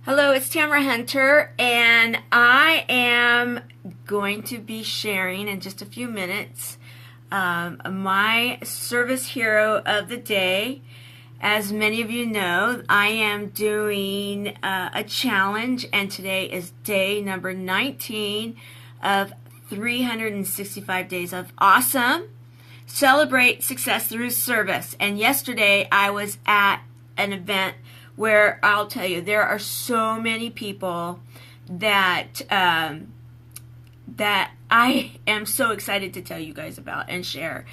Hello, it's Tamara Hunter, and I am going to be sharing in just a few minutes my service hero of the day. As many of you know, I am doing a challenge, and today is day number 19 of 365 days of awesome. Celebrate success through service. And yesterday I was at an event where I'll tell you there are so many people that that I am so excited to tell you guys about and share.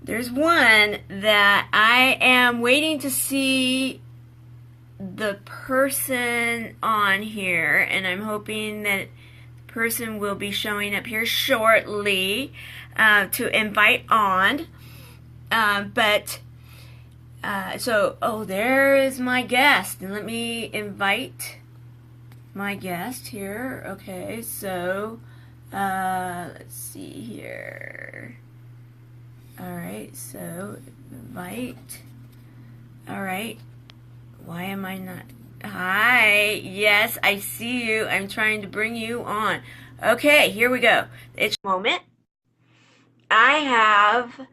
There's one that I am waiting to see the person on here, and I'm hoping that the person will be showing up here shortly to invite on. There is my guest, and let me invite my guest here. Okay, so let's see here. All right, so invite. All right, why am I not? Hi, yes, I see you. I'm trying to bring you on. Okay, here we go. It's a moment. I have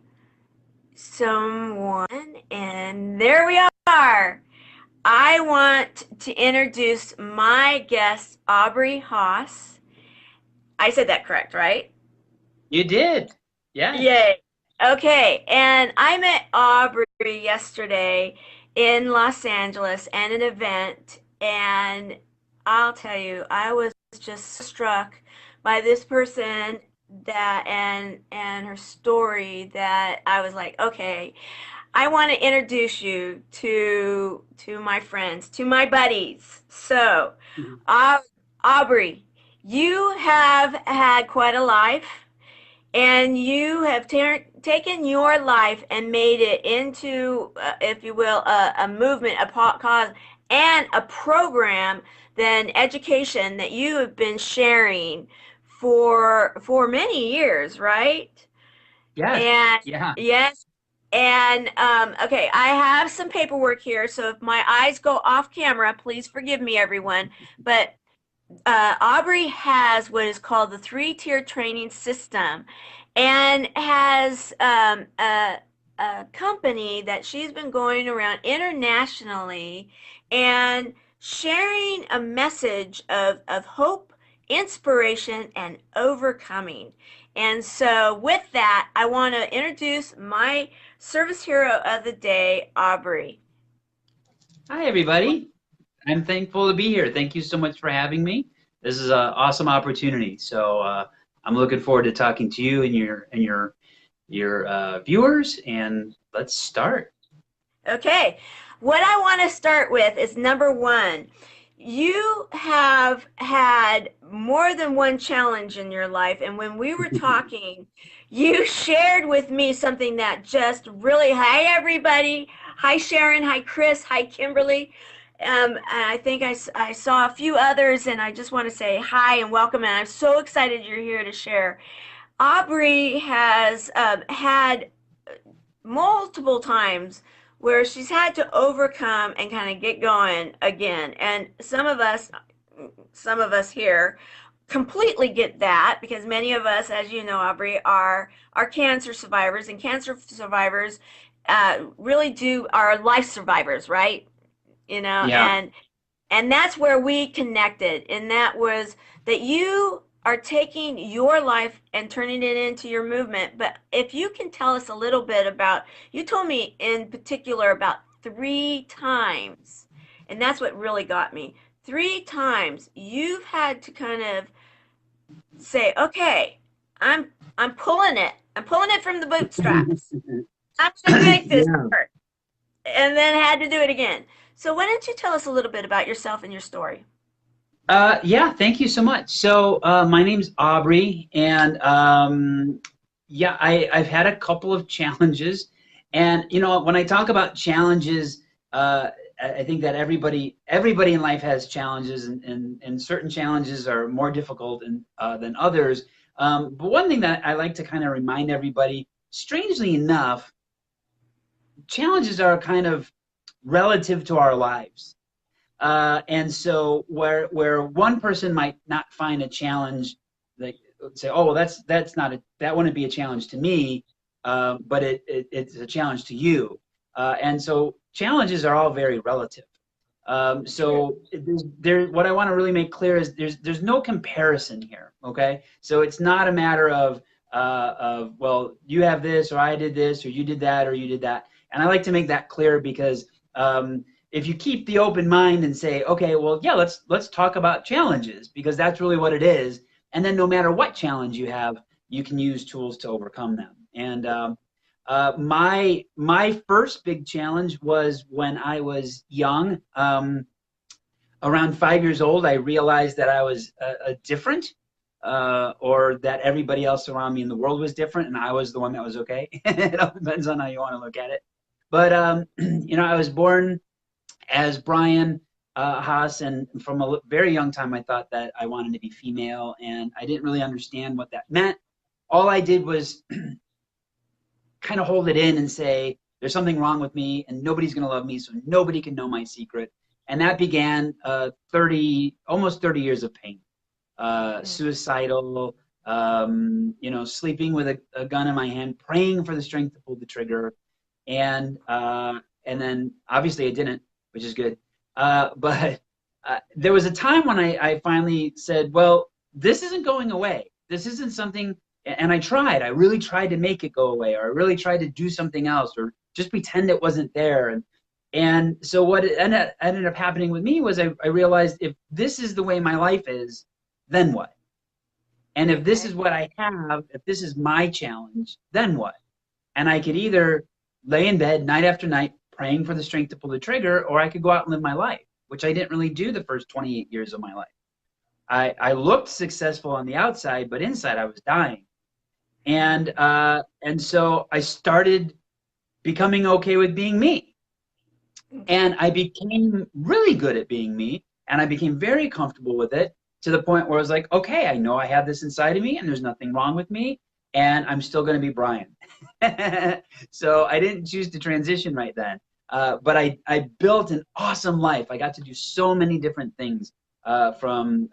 someone, and there we are. I want to introduce my guest, Aubrey Haase. I said that correct, right? You did. Yes. Yay. Okay, and I met Aubrey yesterday in Los Angeles at an event, and I'll tell you, I was just struck by this person that and her story that I was like, okay, I want to introduce you to my friends, to my buddies. So, Mhm. Aubrey, you have had quite a life, and you have taken your life and made it into, if you will, a movement, a cause, and a program, then education that you have been sharing for many years, right? Yes. And Yeah. yes, and okay, I have some paperwork here, so if my eyes go off camera, please forgive me, everyone. But Aubrey has what is called the three-tier training system, and has a company that she's been going around internationally and sharing a message of hope, inspiration, and overcoming. And so, with that, I want to introduce my service hero of the day, Aubrey. Hi, everybody. I'm thankful to be here. Thank you so much for having me. This is an awesome opportunity. I'm looking forward to talking to you and your viewers. And let's start. Okay, what I want to start with is number one. You have had more than one challenge in your life, and when we were talking, you shared with me something that just really, hi everybody, hi Sharon, hi Chris, hi Kimberly. And I think I saw a few others, and I just want to say hi and welcome, and I'm so excited you're here to share. Aubrey has had multiple times where she's had to overcome and kind of get going again. And some of us here completely get that, because many of us, as you know, Aubrey, are cancer survivors, and cancer survivors really do are life survivors, right? You know, Yeah. and that's where we connected, and that was that you are taking your life and turning it into your movement. But if you can tell us a little bit about, you told me in particular about three times, and that's what really got me. Three times you've had to kind of say, okay, I'm pulling it, I'm pulling it from the bootstraps, I'm going to make this Yeah. work, and then had to do it again. So why don't you tell us a little bit about yourself and your story? Yeah, thank you so much. My name's Aubrey, and yeah, I've had a couple of challenges. And when I talk about challenges, I think that everybody in life has challenges, and certain challenges are more difficult than others. But one thing that I like to kind of remind everybody, strangely enough, challenges are kind of relative to our lives. And so where one person might not find a challenge, like say, oh well, that's not that wouldn't be a challenge to me, but it's a challenge to you. And so challenges are all very relative. Sure. So what I want to really make clear is there's no comparison here. Okay, so it's not a matter of well, you have this or I did this or you did that or you did that. And I like to make that clear because if you keep the open mind and say, okay, well, yeah, let's talk about challenges because that's really what it is. And then no matter what challenge you have, you can use tools to overcome them. And my first big challenge was when I was young. Around 5 years old, I realized that I was different, or that everybody else around me in the world was different, and I was the one that was okay. It all depends on how you want to look at it. But I was born as Brian Haase, and from a very young time, I thought that I wanted to be female, and I didn't really understand what that meant. All I did was kind of hold it in and say, there's something wrong with me and nobody's going to love me, so nobody can know my secret. And that began almost 30 years of pain, suicidal, sleeping with a gun in my hand, praying for the strength to pull the trigger. And then obviously I didn't, which is good. But there was a time when I finally said, well, this isn't going away. This isn't something, and I really tried to make it go away, or I really tried to do something else, or just pretend it wasn't there. And so what ended up happening with me was I realized if this is the way my life is, then what? And if this is Okay. what I have, if this is my challenge, then what? And I could either lay in bed night after night praying for the strength to pull the trigger, or I could go out and live my life, which I didn't really do the first 28 years of my life. I looked successful on the outside, but inside I was dying. And so I started becoming okay with being me. Okay. And I became really good at being me, and I became very comfortable with it to the point where I was like, okay, I know I have this inside of me, and there's nothing wrong with me, and I'm still going to be Brian. So I didn't choose to transition right then. But I built an awesome life. I got to do so many different things, from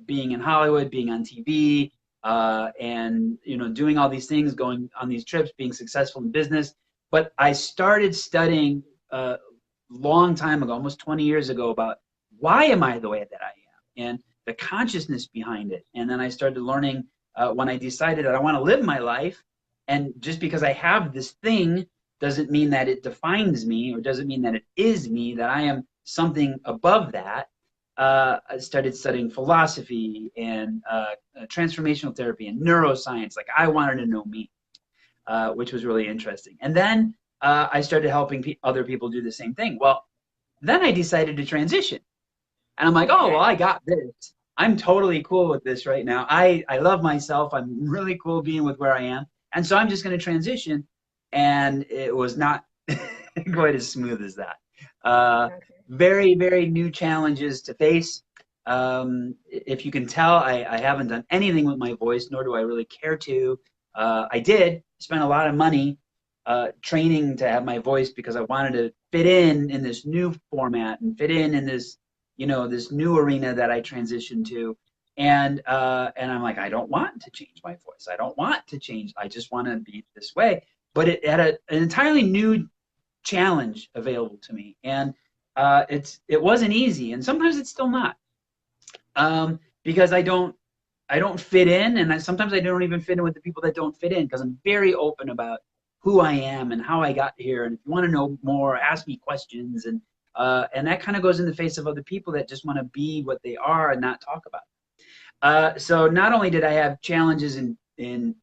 being in Hollywood, being on TV, and doing all these things, going on these trips, being successful in business. But I started studying a long time ago, almost 20 years ago, about why am I the way that I am and the consciousness behind it. And then I started learning when I decided that I want to live my life. And just because I have this thing doesn't mean that it defines me, or doesn't mean that it is me, that I am something above that. I started studying philosophy and transformational therapy and neuroscience. Like I wanted to know me, which was really interesting. And then I started helping other people do the same thing. Well, then I decided to transition. And I'm like, oh, well, Okay. I got this. I'm totally cool with this right now. I love myself. I'm really cool being with where I am. And so I'm just going to transition. And it was not quite as smooth as that. Uh, Okay. Very, very new challenges to face. If you can tell, I haven't done anything with my voice, nor do I really care to. I did spend a lot of money training to have my voice because I wanted to fit in this new format and fit in this, this new arena that I transitioned to. And I'm like, I don't want to change my voice. I don't want to change. I just want to be this way. But it had an entirely new challenge available to me, and it wasn't easy, and sometimes it's still not, because I don't fit in, and sometimes I don't even fit in with the people that don't fit in, because I'm very open about who I am and how I got here. And if you want to know more, ask me questions, and that kind of goes in the face of other people that just want to be what they are and not talk about it. So not only did I have challenges in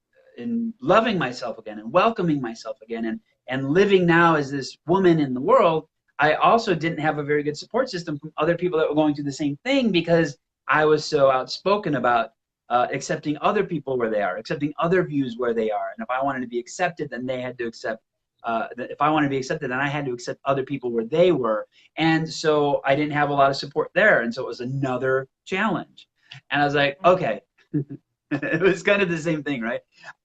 loving myself again and welcoming myself again and living now as this woman in the world, I also didn't have a very good support system from other people that were going through the same thing, because I was so outspoken about accepting other people where they are, accepting other views where they are. And if I wanted to be accepted, then they had to accept. If I wanted to be accepted, then I had to accept other people where they were. And so I didn't have a lot of support there. And so it was another challenge. And I was like, okay, it was kind of the same thing, right?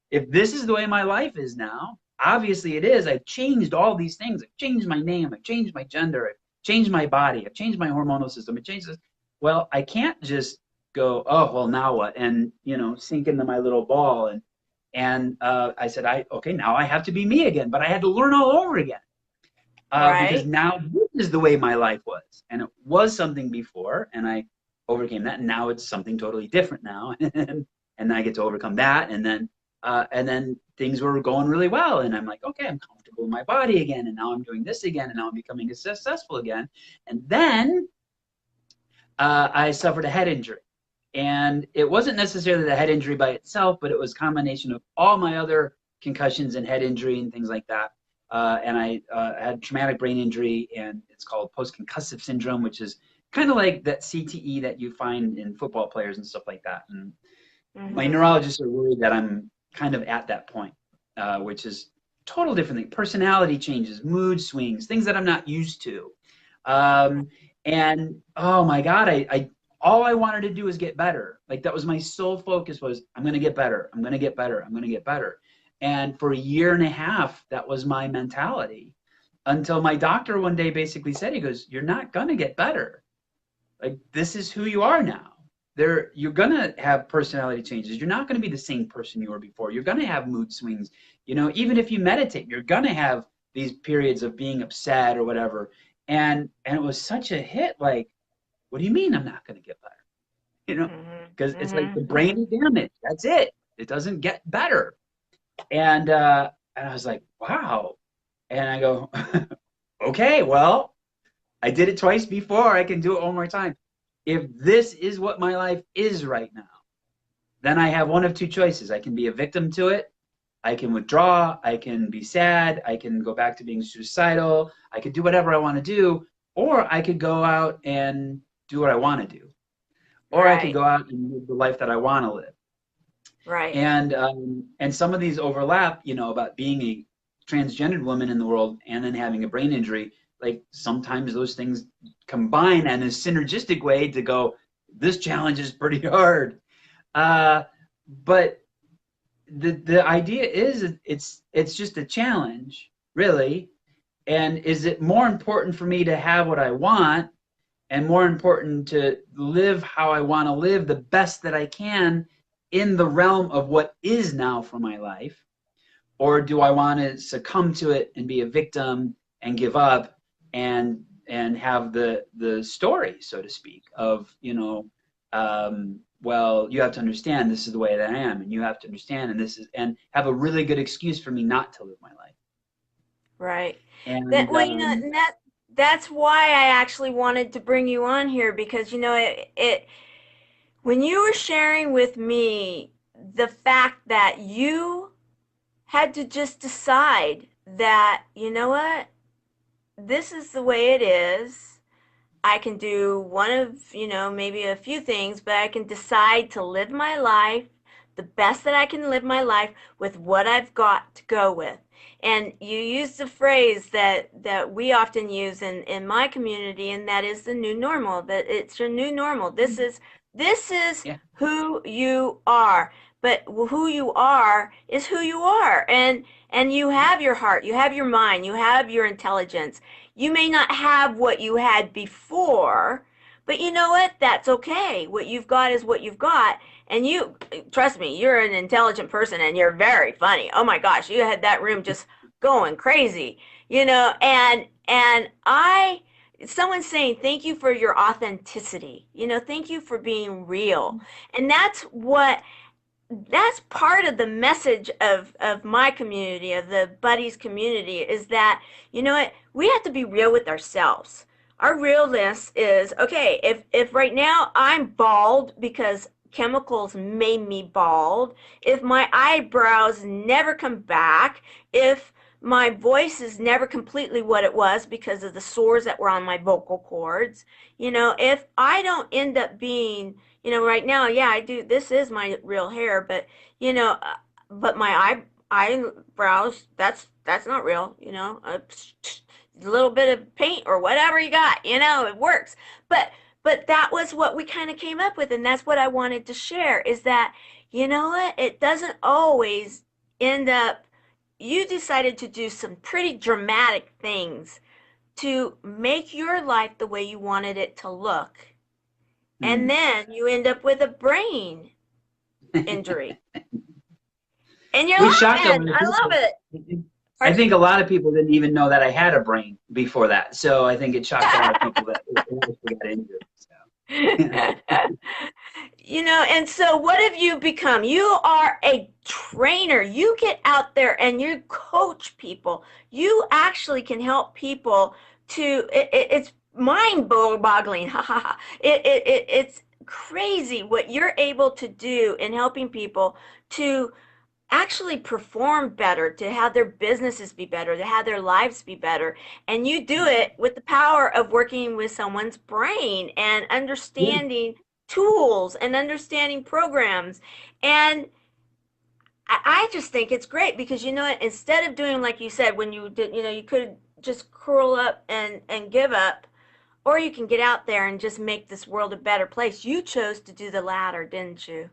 If this is the way my life is now, obviously it is. I've changed all these things. I've changed my name. I've changed my gender. changed my body. I've changed my hormonal system. It changed this. Well, I can't just go, oh, well, now what? And, sink into my little ball. And I said, okay, now I have to be me again. But I had to learn all over again because Right. now this is the way my life was. And it was something before, and I overcame that. And now it's something totally different now. And I get to overcome that. And then things were going really well. And I'm like, okay, I'm comfortable in my body again. And now I'm doing this again. And now I'm becoming successful again. And then I suffered a head injury. And it wasn't necessarily the head injury by itself, but it was a combination of all my other concussions and head injury and things like that. And I had traumatic brain injury, and it's called post-concussive syndrome, which is kind of like that CTE that you find in football players and stuff like that. And my Mm-hmm. neurologists are worried that I'm kind of at that point, which is total different thing. Personality changes, mood swings, things that I'm not used to. And oh my God, I all I wanted to do was get better. Like that was my sole focus was I'm going to get better. I'm going to get better. I'm going to get better. And for a year and a half, that was my mentality until my doctor one day basically said, he goes, you're not going to get better. Like this is who you are now. You're gonna have personality changes. You're not gonna be the same person you were before. You're gonna have mood swings. Even if you meditate, you're gonna have these periods of being upset or whatever. And it was such a hit. Like, what do you mean I'm not gonna get better? You know, because Mm-hmm. it's like the Mm-hmm. brain is damaged. That's it. It doesn't get better. And I was like, wow. And I go, okay, well, I did it twice before. I can do it one more time. If this is what my life is right now, then I have one of two choices. I can be a victim to it. I can withdraw. I can be sad. I can go back to being suicidal. I could do whatever I want to do. Or I could go out and do what I want to do. Or I could Right. go out and live the life that I want to live. Right. And some of these overlap, about being a transgendered woman in the world and then having a brain injury. Like sometimes those things combine in a synergistic way to go, this challenge is pretty hard. But the idea is it's just a challenge, really. And is it more important for me to have what I want and more important to live how I want to live the best that I can in the realm of what is now for my life? Or do I want to succumb to it and be a victim and give up and have the story, so to speak, of well, you have to understand this is the way that I am, and you have to understand, and have a really good excuse for me not to live my life. Right. That And well, and that's why I actually wanted to bring you on here because it when you were sharing with me the fact that you had to just decide that, you know what, this is the way it is. I can do one of, maybe a few things, but I can decide to live my life the best that I can live my life with what I've got to go with. And you used the phrase that we often use in my community, and that is the new normal, that it's your new normal. This is yeah, who you are. But who you are is who you are. And you have your heart, you have your mind, you have your intelligence. You may not have what you had before, but you know what? That's okay. What you've got is what you've got. And you, trust me, you're an intelligent person and you're very funny. Oh my gosh, you had that room just going crazy, and someone's saying thank you for your authenticity. Thank you for being real. And that's part of the message of my community, of the buddies community, is that, what, we have to be real with ourselves. Our realness is, okay, if right now I'm bald because chemicals made me bald, if my eyebrows never come back, if my voice is never completely what it was because of the sores that were on my vocal cords, if I don't end up being, right now, yeah, I do. This is my real hair, but but my eyebrows, that's not real. A little bit of paint or whatever you got, it works. But that was what we kind of came up with, and that's what I wanted to share. Is that, what, it doesn't always end up. You decided to do some pretty dramatic things to make your life the way you wanted it to look. And Mm. then you end up with a brain injury. And you're Which shocked a laughing. lot of I love people. it. I Pardon? think a lot of people didn't even know that I had a brain before that. So I think it shocked a lot of people that I actually got injured. So. And so what have you become? You are a trainer. You get out there and you coach people. You actually can help people it's mind boggling. It's crazy what you're able to do in helping people to actually perform better, to have their businesses be better, to have their lives be better. And you do it with the power of working with someone's brain and Yeah. understanding tools and understanding programs. And I just think it's great because instead of doing like you said, when you did, you could just curl up and give up, or you can get out there and just make this world a better place. You chose to do the latter, didn't you?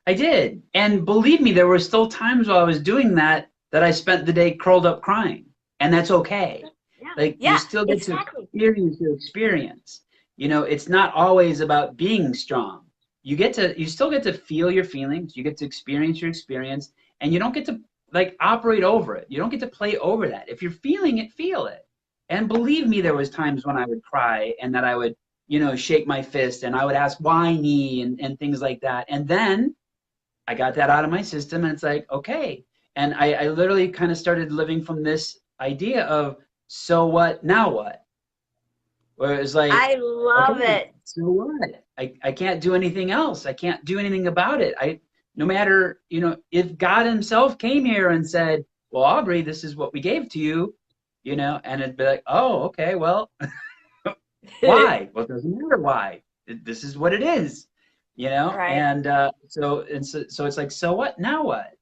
I did. And believe me, there were still times while I was doing that that I spent the day curled up crying. And that's okay. Yeah. Like you Yeah, still get to exactly. experience your experience. It's not always about being strong. You still get to feel your feelings, you get to experience your experience, and you don't get to like operate over it. You don't get to play over that. If you're feeling it, feel it. And believe me, there was times when I would cry and that I would, shake my fist and I would ask why me and things like that. And then I got that out of my system, and it's like, okay. And I literally kind of started living from this idea of, so what, now what? Where it was like, I love okay, it. so what? I can't do anything else. I can't do anything about it. No matter, if God himself came here and said, well, Aubrey, this is what we gave to you, and it'd be like, oh, okay, well, why? Well, it doesn't matter why. This is what it is, Right. and so it's like, so what? Now what?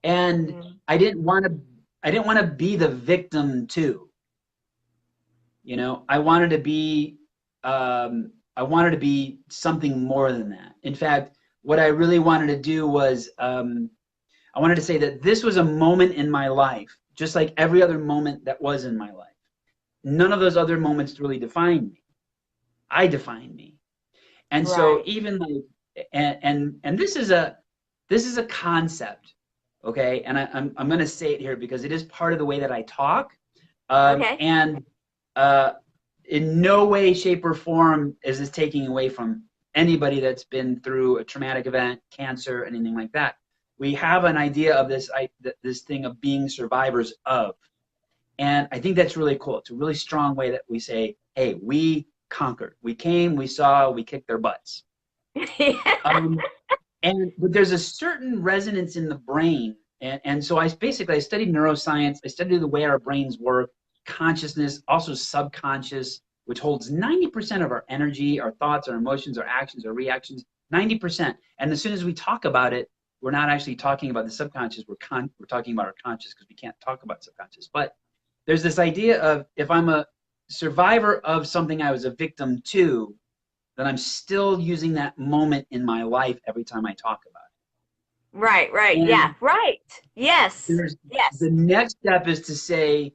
And Mm. I didn't want to. I didn't want to be the victim too. I wanted to be. I wanted to be something more than that. In fact, what I really wanted to do was, I wanted to say that this was a moment in my life, just like every other moment that was in my life. None of those other moments really defined me. I defined me. And so Right. even like, and this is a concept, okay? And I'm going to say it here because it is part of the way that I talk, Okay. and uh, in no way, shape, or form is this taking away from anybody that's been through a traumatic event, cancer, anything like that. We have an idea of this thing of being survivors of, and I think that's really cool. It's a really strong way that we say, hey, we conquered. We came, we saw, we kicked their butts. Um, but there's a certain resonance in the brain. And so I studied neuroscience. I studied the way our brains work, consciousness, also subconscious, which holds 90% of our energy, our thoughts, our emotions, our actions, our reactions, 90%. And as soon as we talk about it, we're not actually talking about the subconscious. We're talking about our conscious because we can't talk about subconscious. But there's this idea of, if I'm a survivor of something I was a victim to, then I'm still using that moment in my life every time I talk about Right, it. right. Yeah, And right. Yes. there's Yes. the next step is to say,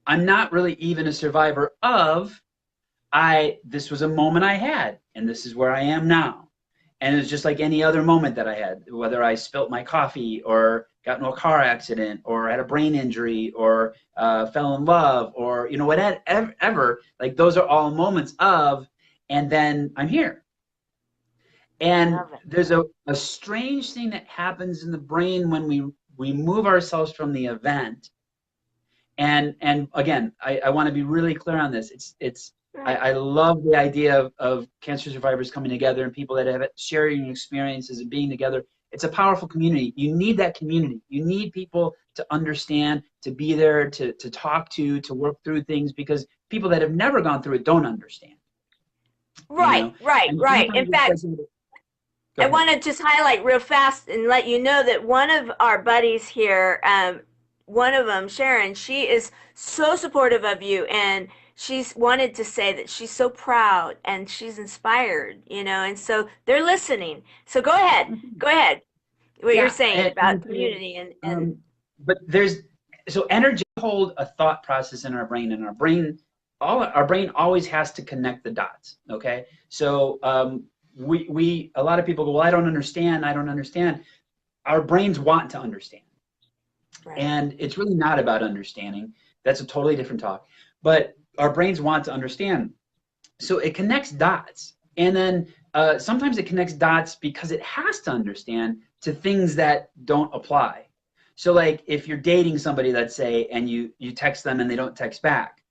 I'm not really even a survivor of, this was a moment I had, and this is where I am now. And it's just like any other moment that I had, whether I spilt my coffee or got into a car accident or had a brain injury or fell in love or, whatever, like those are all moments of, and then I'm here. And Love it. there's a strange thing that happens in the brain when we remove ourselves from the event. And again, I want to be really clear on this. Right. I love the idea of cancer survivors coming together and people that have sharing experiences and being together. It's a powerful community. You need that community. You need people to understand, to be there, to talk to work through things, because people that have never gone through it don't understand. Right, right, And right. In sometimes it's fact, like, go I ahead. want to just highlight real fast and let you know that one of our buddies here, one of them, Sharon, she is so supportive of you, and she's wanted to say that she's so proud and she's inspired, and so they're listening. So go ahead, what you're Yeah, saying about and so, community and um, but there's so energy hold a thought process in our brain, and our brain always has to connect the dots. Okay, so we a lot of people go, well, I don't understand. Our brains want to understand, Right. and it's really not about understanding. That's a totally different talk. But our brains want to understand, so it connects dots, and then sometimes it connects dots because it has to understand to things that don't apply. So like if you're dating somebody, let's say, and you text them and they don't text back,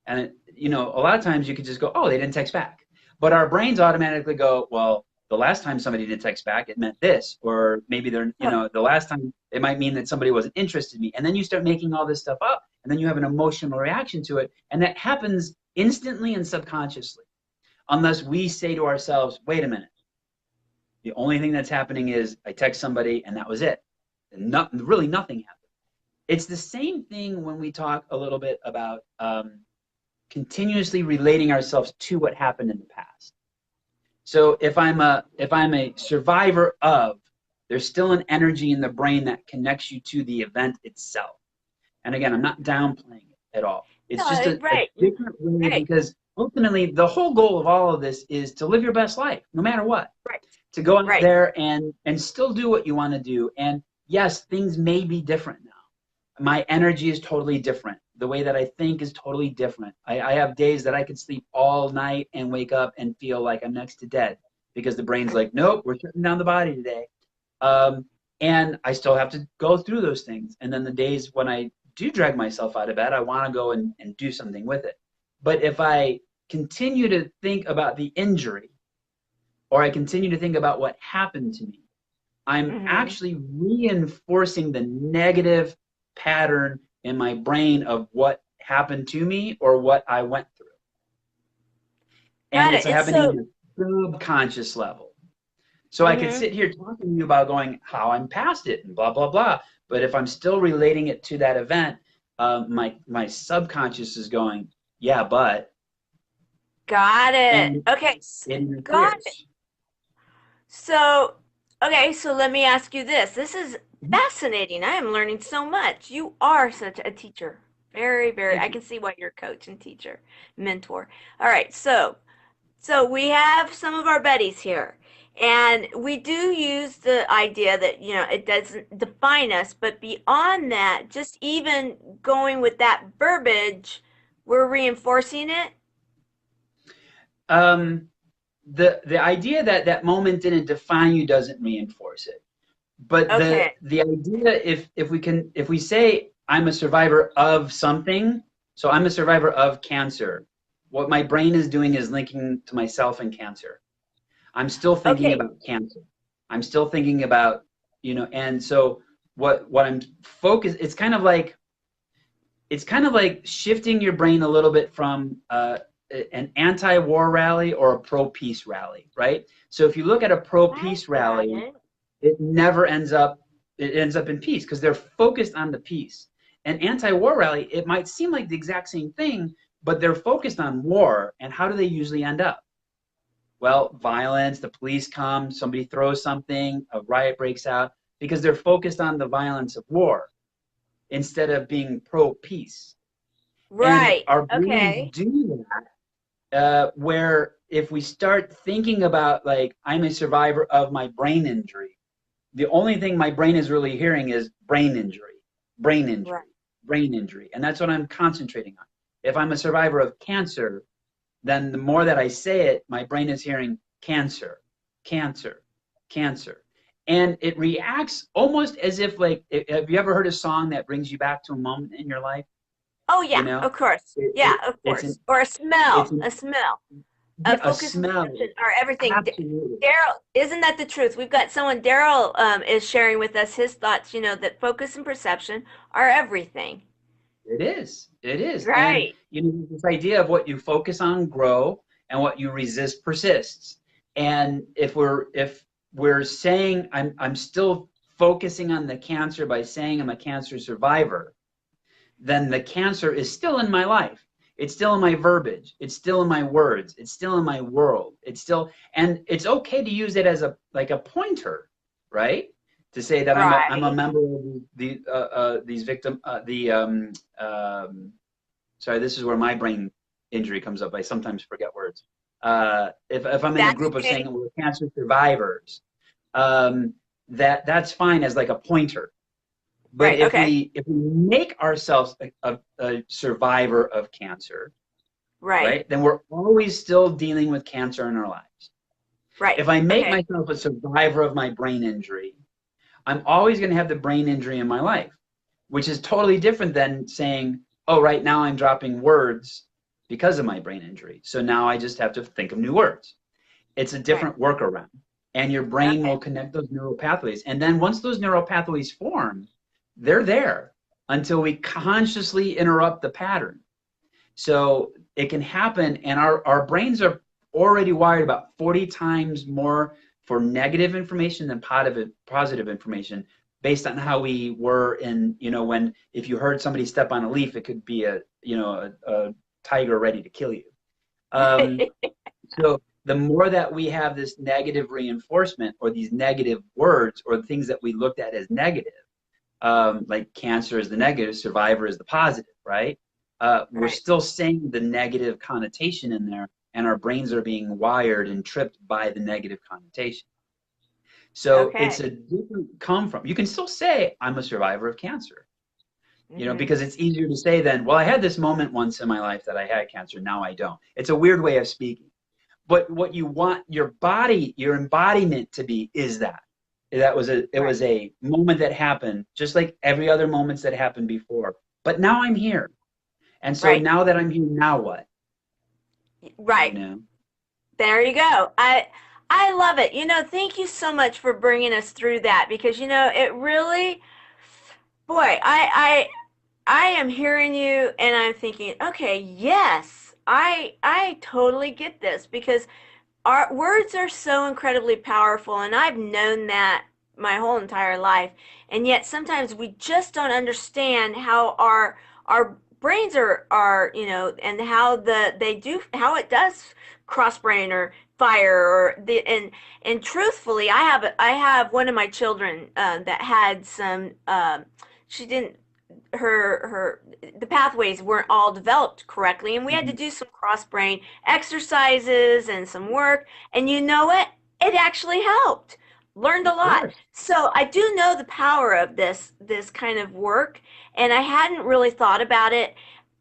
and a lot of times you could just go, oh, they didn't text back. But our brains automatically go, well, the last time somebody didn't text back, it meant this. Or maybe Oh, the last time it might mean that somebody wasn't interested in me. And then you start making all this stuff up, and then you have an emotional reaction to it. And that happens instantly and subconsciously, unless we say to ourselves, wait a minute. The only thing that's happening is I text somebody and that was it. And really nothing happened. It's the same thing when we talk a little bit about continuously relating ourselves to what happened in the past. So if I'm a survivor of, there's still an energy in the brain that connects you to the event itself. And again, I'm not downplaying it at all. It's just no, a right, different way, right, because ultimately the whole goal of all of this is to live your best life, no matter what. right, To go out right. there and still do what you want to do. And yes, things may be different now. My energy is totally different. The way that I think is totally different. I have days that I could sleep all night and wake up and feel like I'm next to dead, because the brain's like, nope, we're shutting down the body today. Um, and I still have to go through those things. And then the days when I do drag myself out of bed, I want to go and do something with it. But if I continue to think about the injury, or I continue to think about what happened to me, I'm Hmm. actually reinforcing the negative pattern in my brain of what happened to me or what I went through. And Got it's it. It's happening so. at a subconscious level. So I could Hmm. sit here talking to you about going how I'm past it and blah blah blah. But if I'm still relating it to that event, my subconscious is going, yeah, but, Got it. and Okay. it Got it. interferes. So, okay, so let me ask you this. This is fascinating. I am learning so much. You are such a teacher. Very, very. Thank I you. can see why you're a coach and teacher, mentor. All right, so we have some of our buddies here, and we do use the idea that, it doesn't define us, but beyond that, just even going with that verbiage, we're reinforcing it. Um, the idea that that moment didn't define you doesn't reinforce it. But the Okay. the idea, if we say I'm a survivor of something, so I'm a survivor of cancer, what my brain is doing is linking to myself and cancer. I'm still thinking Okay. about cancer. I'm still thinking about, and so what I'm focused, it's kind of like shifting your brain a little bit from an anti-war rally or a pro-peace rally, right? So if you look at a I pro-peace got rally, it. it never ends up it ends up in peace, because they're focused on the peace. An anti-war rally, it might seem like the exact same thing, but they're focused on war. And how do they usually end up? Well, violence, the police come, somebody throws something, a riot breaks out, because they're focused on the violence of war instead of being pro-peace. And Right. our brains Okay. do that, where if we start thinking about, like, I'm a survivor of my brain injury, the only thing my brain is really hearing is brain injury, brain Right. injury, brain injury. And that's what I'm concentrating on. If I'm a survivor of cancer, then the more that I say it, my brain is hearing cancer, cancer, cancer. And it reacts almost as if, like, have you ever heard a song that brings you back to a moment in your life? Oh You yeah, know, of course. it, Yeah, it, of it's an, course. Or a it's smell, an, a smell, a yeah, a focus and smell. perception, or everything. Absolutely. Daryl, isn't that the truth? We've got someone. Daryl is sharing with us his thoughts. That focus and perception are everything. It is. It is. And Right. this idea of what you focus on grow, and what you resist persists. And if we're saying I'm still focusing on the cancer by saying I'm a cancer survivor, then the cancer is still in my life. It's still in my verbiage. It's still in my words. It's still in my world. And it's okay to use it as a, like, a pointer, right? to say that I'm a Right. member of these victim sorry, this is where my brain injury comes up. I sometimes forget words. If I'm in a That's group of saying okay. we're cancer survivors, um, that's fine as like a pointer. But Right. Okay. if we make ourselves a survivor of cancer, Right. right, then we're always still dealing with cancer in our lives. Right. If I make Okay. myself a survivor of my brain injury, I'm always going to have the brain injury in my life, which is totally different than saying, oh, right now I'm dropping words because of my brain injury. So now I just have to think of new words. It's a Right. different workaround. And your brain Okay. will connect those neural pathways. And then once those neural pathways form, they're there until we consciously interrupt the pattern. So it can happen, and our brains are already wired about 40 times more for negative information than positive information based on how we were in, when if you heard somebody step on a leaf, it could be a tiger ready to kill you. Um, so the more that we have this negative reinforcement or these negative words or things that we looked at as negative, like cancer is the negative, survivor is the positive, right? We're Right. still saying the negative connotation in there, and our brains are being wired and tripped by the negative connotation. So it's Okay. a different come from. You can still say, I'm a survivor of cancer, Hmm. because it's easier to say than, well, I had this moment once in my life that I had cancer, now I don't. It's a weird way of speaking. But what you want your body, your embodiment to be is that. It Right. was a moment that happened, just like every other moments that happened before. But now I'm here. And so Right. now that I'm here, now what? You Right. know? There you go. I love it. Thank you so much for bringing us through that because it really, boy, I am hearing you and I'm thinking, okay, yes, I totally get this because our words are so incredibly powerful and I've known that my whole entire life. And yet sometimes we just don't understand how our brains are, and how how it does cross brain or fire or and truthfully I have one of my children that had some she didn't her the pathways weren't all developed correctly and we had to Mhm. do some cross brain exercises and some work and you know what, it actually helped, learned a Of lot. course. So I do know the power of this kind of work and I hadn't really thought about it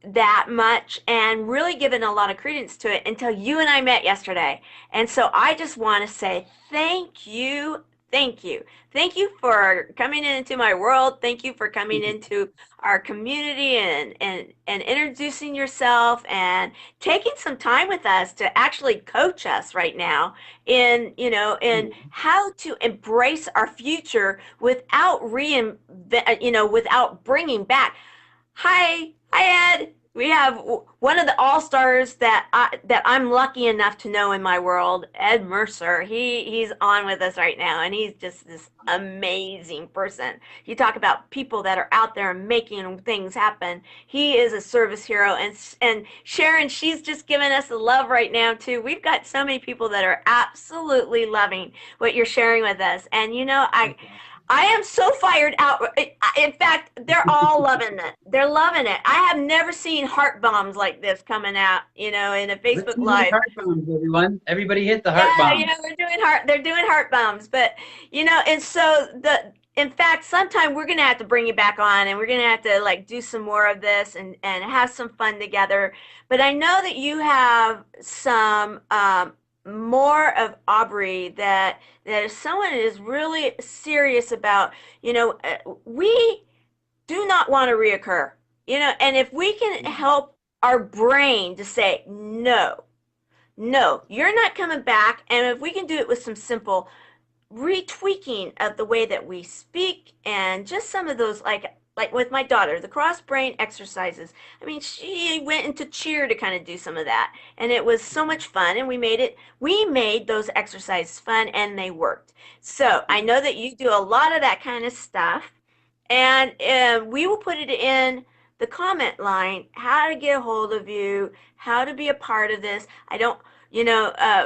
that much and really given a lot of credence to it until you and I met yesterday. And so I just want to say thank you. Thank you. Thank you for coming into my world. Thank you for coming into our community and introducing yourself and taking some time with us to actually coach us right now in how to embrace our future without without bringing back. Hi Ed. We have one of the all-stars that I'm lucky enough to know in my world, Ed Mercer. He's on with us right now and he's just this amazing person. You talk about people that are out there making things happen. He is a service hero and Sharon, she's just giving us the love right now too. We've got so many people that are absolutely loving what you're sharing with us. And I am so fired out. In fact, they're all loving it. They're loving it. I have never seen heart bombs like this coming out, in a Let's Facebook do these Live. heart bombs, everyone. Everybody hit the heart Yeah, bomb. we're doing heart. They're doing heart bombs, but and so in fact, sometime we're gonna have to bring you back on, and we're gonna have to like do some more of this and have some fun together. But I know that you have some more of Aubrey that if someone is really serious about, we do not want to reoccur, and if we can help our brain to say no. No, you're not coming back. And if we can do it with some simple retweaking of the way that we speak and just some of those like with my daughter, the cross brain exercises. I mean, she went into cheer to kind of do some of that. And it was so much fun and we made those exercises fun and they worked. So I know that you do a lot of that kind of stuff and we will put it in the comment line how to get a hold of you, how to be a part of this. I don't,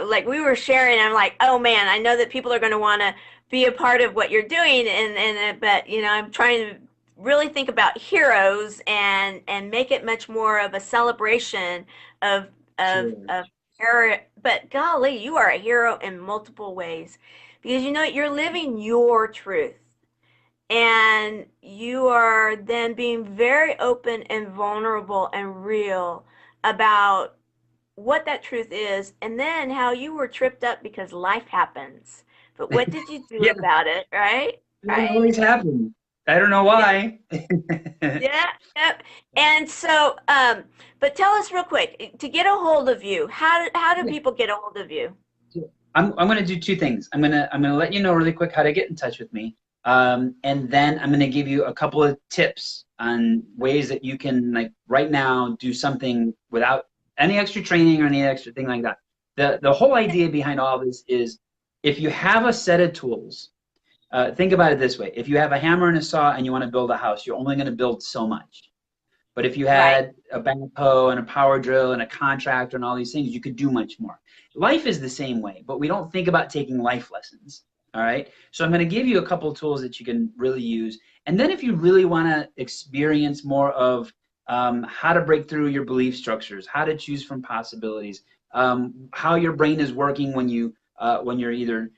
like we were sharing, I'm like, oh man, I know that people are going to want to be a part of what you're doing, and but you know, I'm trying to really think about heroes and make it much more of a celebration of Sure. of hero. But golly, you are a hero in multiple ways because you know you're living your truth, and you are then being very open and vulnerable and real about what that truth is, and then how you were tripped up because life happens. But what did you do Yeah, about it, right? it Right? always happens. I don't know Yeah, why. yeah, yep. And so, but tell us real quick, to get a hold of you, how do people get a hold of you? I'm going to do two things. I'm gonna let you know really quick how to get in touch with me, and then I'm going to give you a couple of tips on ways that you can, like, right now do something without any extra training or any extra thing like that. The whole idea behind all this is, if you have a set of tools, think about it this way: if you have a hammer and a saw and you want to build a house, you're only going to build so much. But if you Right. had a backhoe and a power drill and a contractor and all these things, you could do much more. Life is the same way, but we don't think about taking life lessons. All right. So I'm going to give you a couple of tools that you can really use. And then if you really want to experience more of how to break through your belief structures, how to choose from possibilities, how your brain is working when you're either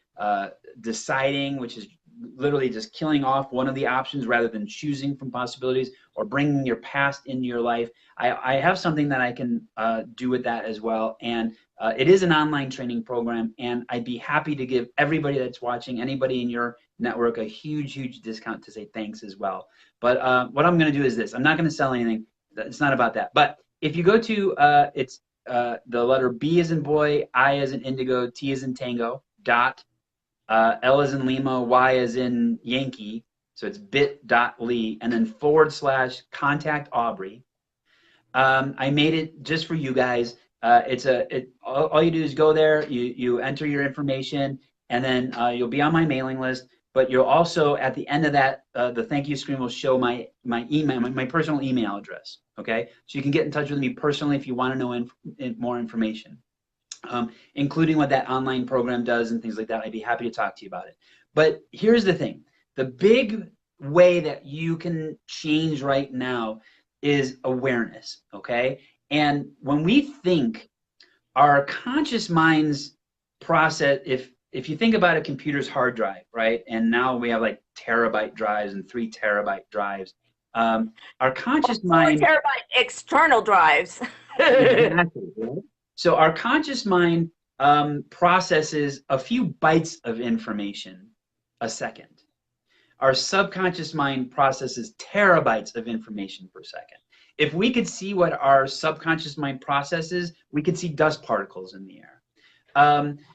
deciding, which is literally just killing off one of the options rather than choosing from possibilities, or bringing your past into your life. I have something that I can do with that as well. And it is an online training program. And I'd be happy to give everybody that's watching, anybody in your network, a huge, huge discount to say thanks as well. But what I'm going to do is this: I'm not going to sell anything. It's not about that. But if you go to, it's the letter B as in boy, I as in indigo, T as in tango, dot, L as in Lima, Y as in Yankee. So it's bit.ly, and then / contact Aubrey. I made it just for you guys. All you do is go there, you enter your information, and then you'll be on my mailing list. But you'll also, at the end of that, the thank you screen will show my email, my personal email address. Okay, so you can get in touch with me personally if you want to know more information, including what that online program does and things like that. I'd be happy to talk to you about it. But here's the thing: the big way that you can change right now is awareness, okay? And when we think, our conscious mind's process, if you think about a computer's hard drive, right? And now we have like terabyte drives and 3 terabyte drives. Our conscious 4 mind, terabyte external drives. exactly, right? So our conscious mind processes a few bytes of information a second. Our subconscious mind processes terabytes of information per second. If we could see what our subconscious mind processes, we could see dust particles in the air.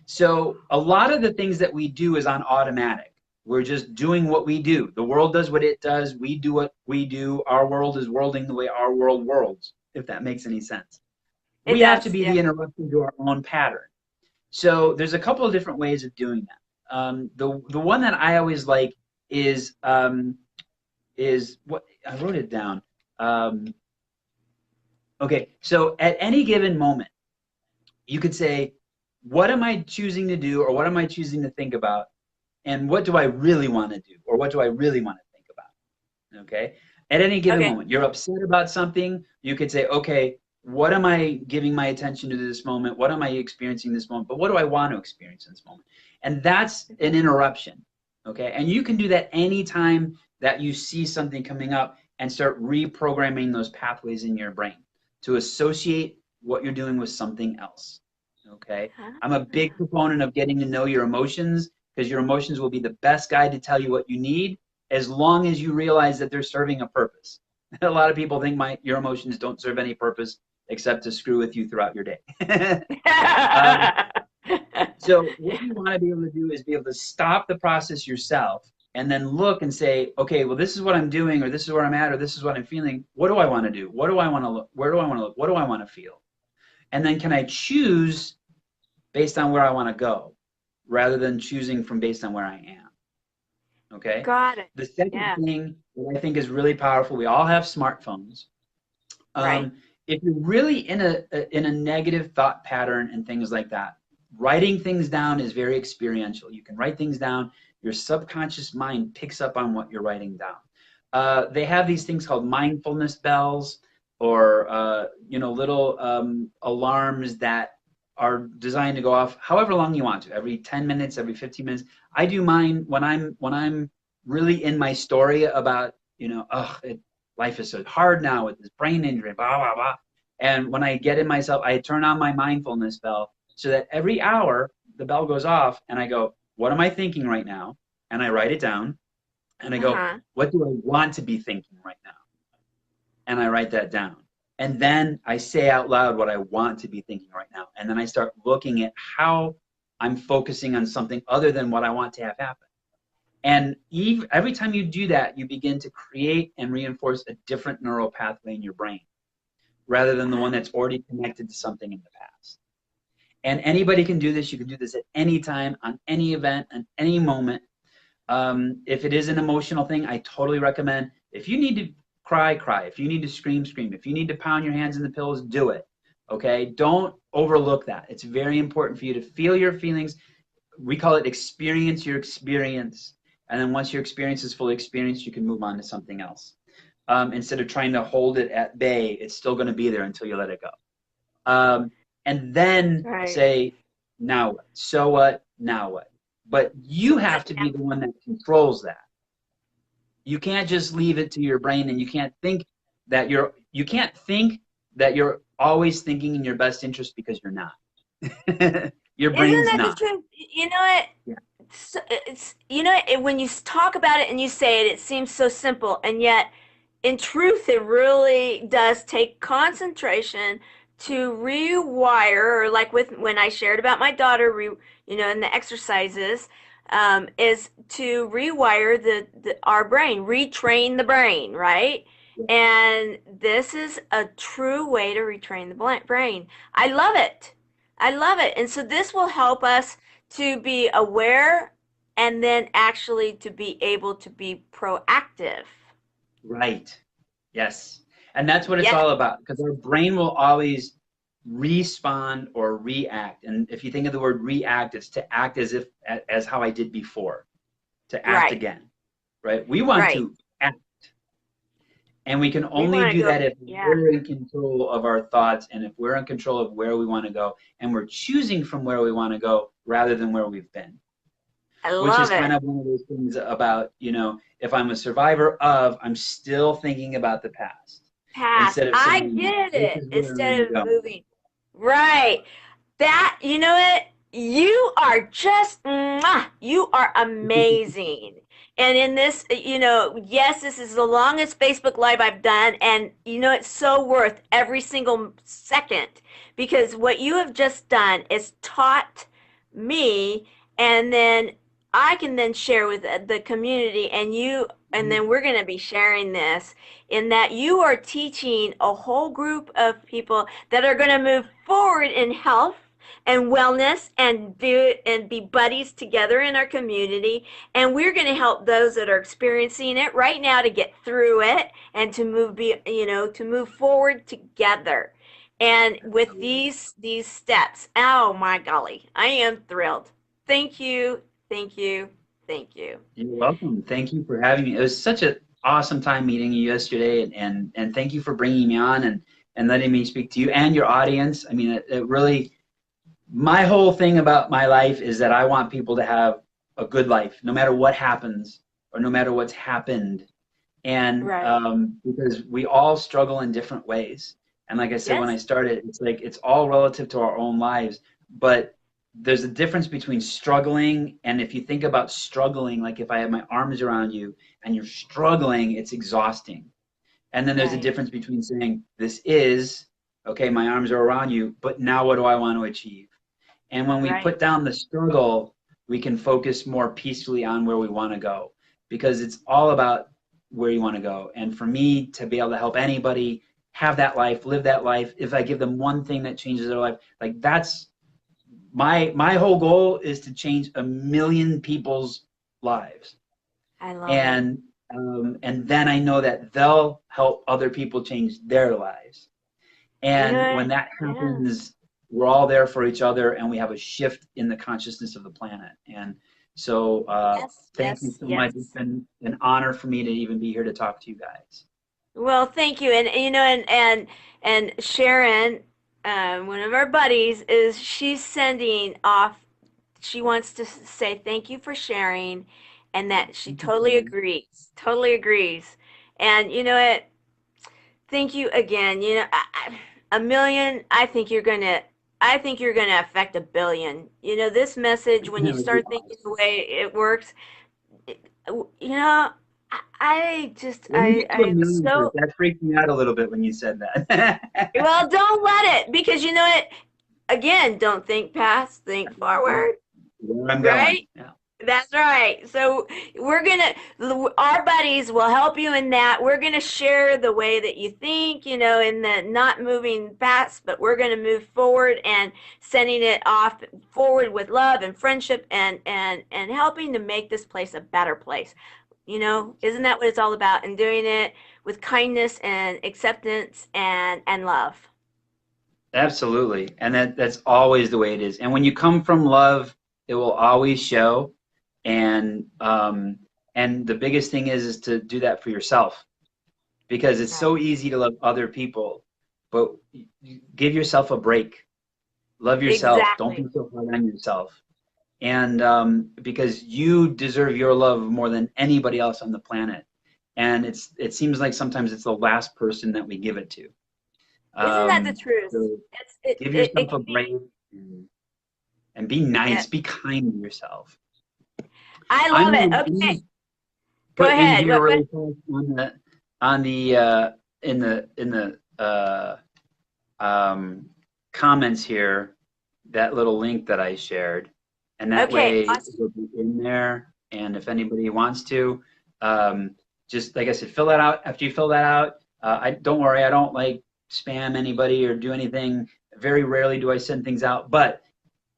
So a lot of the things that we do is on automatic. We're just doing what we do. The world does what it does. We do what we do. Our world is worlding the way our world worlds, if that makes any sense. It We have to does, be yeah. the interruption to our own pattern. So there's a couple of different ways of doing that. The one that I always like is what I wrote it down. Okay, so at any given moment, you could say, what am I choosing to do, or what am I choosing to think about, and what do I really want to do, or what do I really want to think about? Okay, at any given Okay. moment, you're upset about something, you could say, okay, what am I giving my attention to this moment? What am I experiencing this moment? But what do I want to experience in this moment? And that's an interruption. Okay, and you can do that anytime that you see something coming up, and start reprogramming those pathways in your brain to associate what you're doing with something else. Okay, I'm a big proponent of getting to know your emotions, because your emotions will be the best guide to tell you what you need, as long as you realize that they're serving a purpose. A lot of people think your emotions don't serve any purpose except to screw with you throughout your day. um, so what you want to be able to do is be able to stop the process yourself, and then look and say, okay, well, this is what I'm doing, or this is where I'm at, or this is what I'm feeling. What do I want to do? What do I want to look? Where do I want to look? What do I want to feel? And then can I choose based on where I want to go, rather than choosing from based on where I am? Okay. Got it. The second Yeah, thing that I think is really powerful, we all have smartphones. right. Um, if you're really in a negative thought pattern and things like that, writing things down is very experiential. You can write things down. your subconscious mind picks up on what you're writing down. They have these things called mindfulness bells, or little alarms that are designed to go off however long you want to, every 10 minutes, every 15 minutes. I do mine when I'm really in my story about, life is so hard now with this brain injury, blah, blah, blah. And when I get in myself, I turn on my mindfulness bell so that every hour the bell goes off and I go, what am I thinking right now? And I write it down and I go, Uh-huh. what do I want to be thinking right now? And I write that down. And then I say out loud what I want to be thinking right now. And then I start looking at how I'm focusing on something other than what I want to have happen. And every time you do that, you begin to create and reinforce a different neural pathway in your brain rather than the one that's already connected to something in the past. And anybody can do this. You can do this at any time, on any event, at any moment. If it is an emotional thing, I totally recommend. If you need to cry, cry. If you need to scream, scream. If you need to pound your hands in the pillows, do it. Okay? Don't overlook that. It's very important for you to feel your feelings. We call it experience your experience. And then once your experience is fully experienced, you can move on to something else. Instead of trying to hold it at bay, it's still going to be there until you let it go. And then Right. say, now what? So what? Now what? But you have to be the one that controls that. You can't just leave it to your brain, and you can't think that you're always thinking in your best interest, because you're not. Your Isn't brain's that the not. truth? You know what? Yeah. When you talk about it and you say it, it seems so simple, and yet, in truth, it really does take concentration to rewire. Or like with when I shared about my daughter, in the exercises, is to rewire our brain, retrain the brain, right? And this is a true way to retrain the brain. I love it. I love it. And so this will help us to be aware and then actually to be able to be proactive. Right. Yes. And that's what it's Yes, all about, because our brain will always respond or react. And if you think of the word react, it's to act as how I did before, to act right, again, right? We want right. to act, and we can We only want to do go, that if yeah, we're in control of our thoughts and if we're in control of where we want to go, and we're choosing from where we want to go rather than where we've been. I Which is love kind it. of one of those things about, if I'm a survivor of, I'm still thinking about the past Past. instead of I saying, get this it. is where I want Instead to of go. moving. Right. That, you know what? You are just, mwah, you are amazing. And in this, yes, this is the longest Facebook Live I've done. And, it's so worth every single second, because what you have just done is taught me, and then I can then share with the community, and then we're going to be sharing this, in that you are teaching a whole group of people that are going to move forward in health and wellness, and be buddies together in our community, and we're going to help those that are experiencing it right now to get through it and to move forward together. And with these steps, oh my golly, I am thrilled. Thank you, thank you, thank you. You're welcome. Thank you for having me. It was such an awesome time meeting you yesterday, and thank you for bringing me on and letting me speak to you and your audience. I mean, it really, my whole thing about my life is that I want people to have a good life, no matter what happens or no matter what's happened. And Right. because we all struggle in different ways. And like I said, when I Yes. started, it's like it's all relative to our own lives. But there's a difference between struggling, and if you think about struggling, like if I have my arms around you and you're struggling, it's exhausting. And then there's a Right. difference between saying, this is, okay, my arms are around you, but now what do I want to achieve? And when we Right. put down the struggle, we can focus more peacefully on where we want to go, because it's all about where you want to go. And for me to be able to help anybody have that life, live that life, if I give them one thing that changes their life, like that's my whole goal, is to change 1 million people's lives. I love it. And then I know that they'll help other people change their lives. You And know when what? that Yeah. happens, we're all there for each other, and we have a shift in the consciousness of the planet. And So Yes, thank you yes, so much. It's yes. been an honor for me to even be here to talk to you guys. Well, thank you. And you know, and Sharon, one of our buddies, is she's sending off. She wants to say thank you for sharing, and that she Thank you so totally much. agrees. Totally agrees. And you know what? Thank you again. You know, a million. I think you're gonna affect a billion. You know, this message when you That would be start thinking the awesome. way it works. You know, Let me get I to a am million first. so That freaked me out a little bit when you said that. well. Don't let it because you know it. Again, don't think past, think forward. Where I'm going. Right? Yeah. That's right. So our buddies will help you in that. We're gonna share the way that you think, you know, in the not moving fast, but we're gonna move forward and sending it off forward with love and friendship and helping to make this place a better place. You know, isn't that what it's all about? And doing it with kindness and acceptance and love. Absolutely. And that's always the way it is. And when you come from love, it will always show. And the biggest thing is to do that for yourself because it's Right. so easy to love other people, but give yourself a break. Love yourself. Don't be Exactly. so hard on yourself. And because you deserve your love more than anybody else on the planet. And it seems like sometimes it's the last person that we give it to. Isn't that the truth? So give It yourself a can be. break and be Yeah. nice, be kind to yourself. I love it. I'm Okay, gonna go put in ahead. here What? really fast on the in the um, comments here that little link that I shared, and that Okay, way awesome. it'll be in there. And if anybody wants to, um, just like I said, fill that out. After you fill that out, I don't worry, I don't like spam anybody or do anything. Very rarely do I send things out, but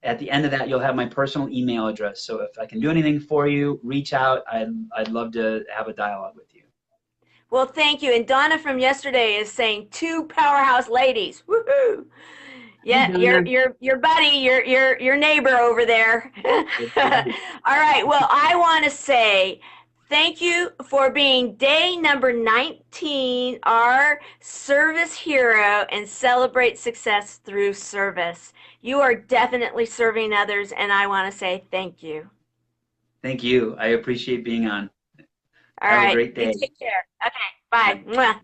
at the end of that, you'll have my personal email address. So if I can do anything for you, reach out. I'd love to have a dialogue with you. Well, thank you. And Donna from yesterday is saying two powerhouse ladies. Woohoo! Hey, Yeah, Donna. your buddy, your neighbor over there. That's All right. right. Well, I want to say thank you for being day number 19, our service hero, and celebrate success through service. You are definitely serving others, and I want to say thank you. Thank you. I appreciate being on. All Have a right. great You day. take care. Okay. Bye. Bye. Mwah.